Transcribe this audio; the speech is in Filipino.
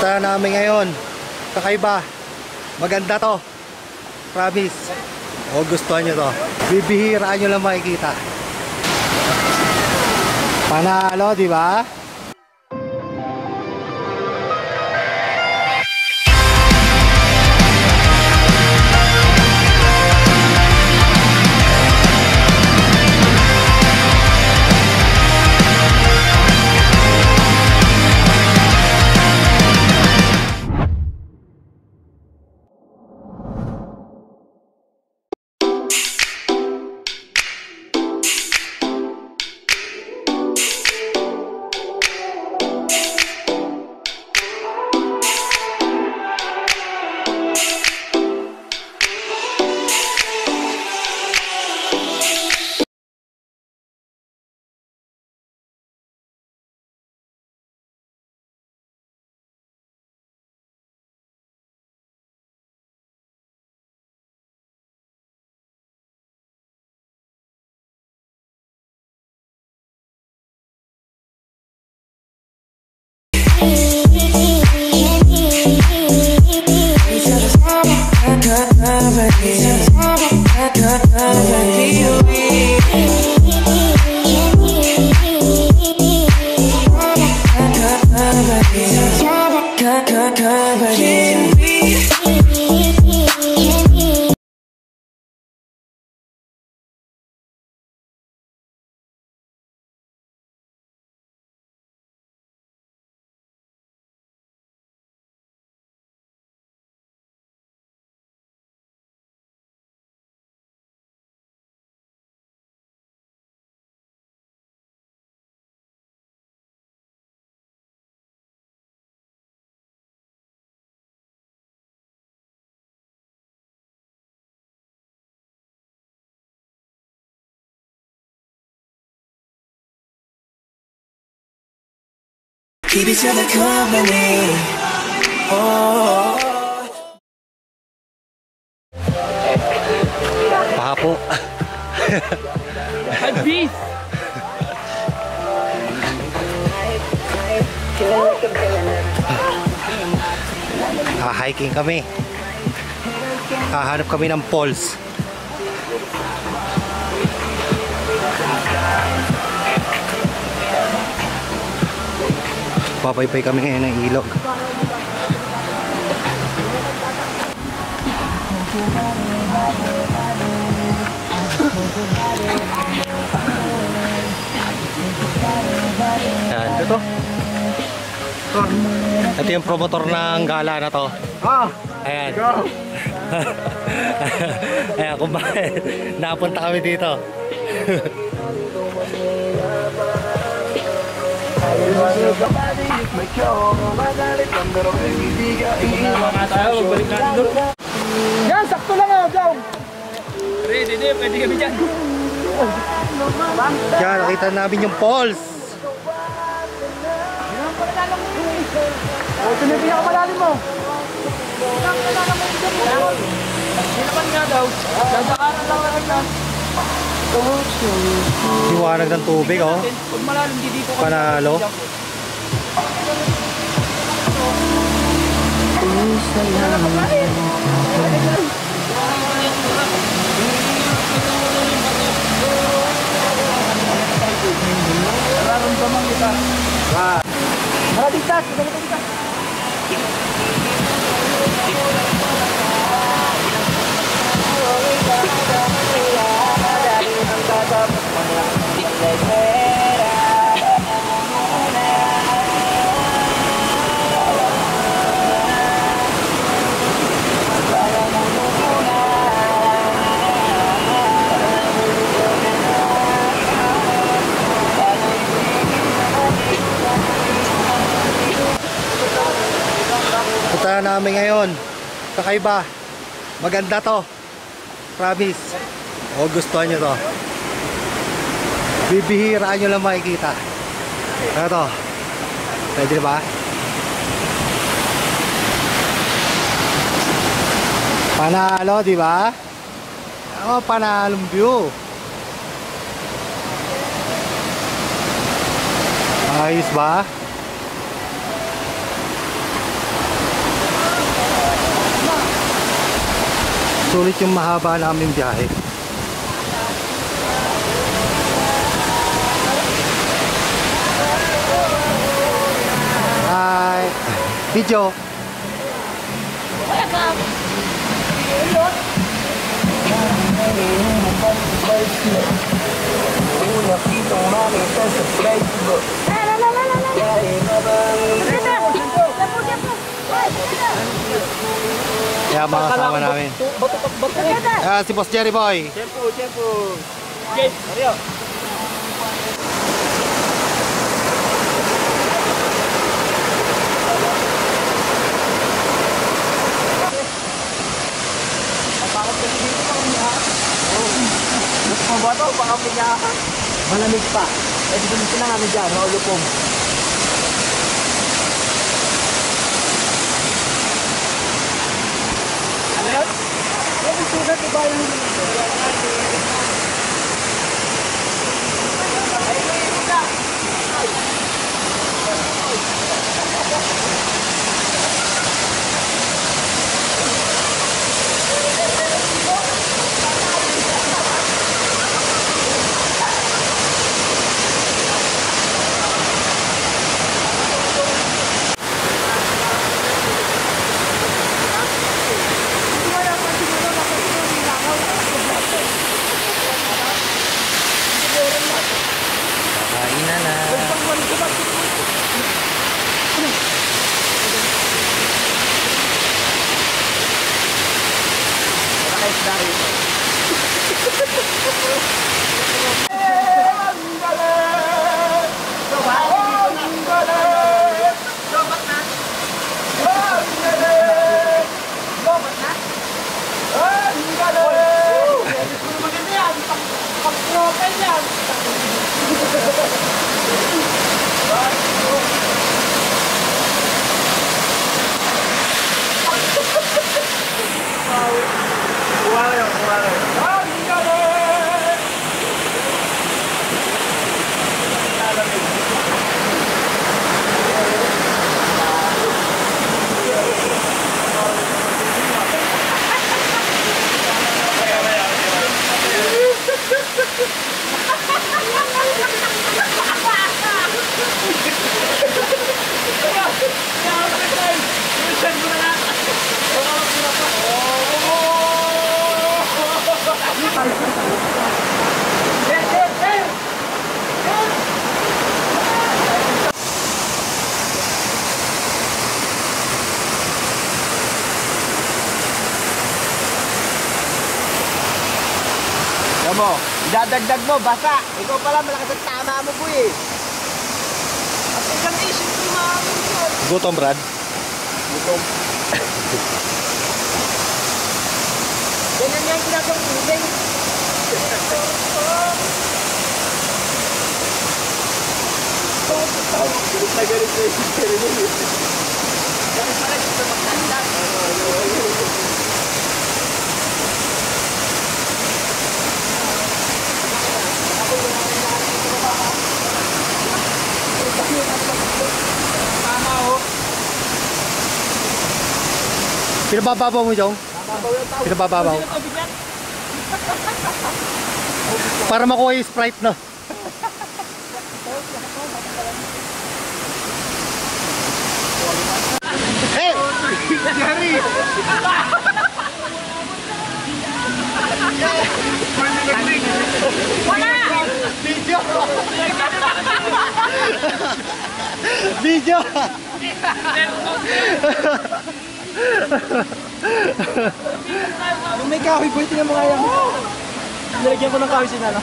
Punta namin ngayon. Kakaiba. Maganda to. Promise. O gustuhan nyo to. Bibihiraan nyo lang makikita. Panalo, di ba? Keep each other company. Oh. Pahapo. Advis. Hiking kami. Hahanap kami ng falls. Papaypay kami ngayon ng ilog. Yan, ito. Ito yung promotor ng gala na to. Ayan. Ayan kung bakit napunta kami dito. Yan, sakto lang ah, Jong. Ready, pwede kami dyan. Yan, nakita namin yung falls. Ito na yung pinakamalalim mo. Hindi naman nga daw. Dadaanan lang na. Liwanag ng tubig, oh. Pag malalim, di dito ka. Panalo. Nararamdaman kita. Maradiktas, maradiktas. Punta namin ngayon. Kakaiba. Maganda to. Promise. O gustuhan nyo to. Bibihiraan nyo lang makikita. Ano to? Pwede ba? Panalo, di ba? Oh, panalong view. Ayos ba? Sulit yung mahaba namin biyahe. Hi. Video. Kaya mga kasama namin. Si Boss Jerry Boy. Tempo. Yes, Mario. Gusto ba ito? Baka pinyakan. Malamig pa. Eh, dito na namin dyan. Maulupong. Ano yun? Yung sugat iba yung mo, idadagdag mo, basa. Ikaw pala, malakas ang tama mo po eh. At isang isip ko maamin yun. Gutom, Brad? Gutom. Ganyan yan ginagawang tubig. Galit na galit na isip ka rin yun. Galit pala dito magtandag. Pinababaw mo, Jong? Pinababaw. Para makuha yung Sprite, no? Hey! Jerry! Wala! Video! Video! Yung may kahoy boy, tingnan mo kaya. Nilagyan ko ng kahoy sinala.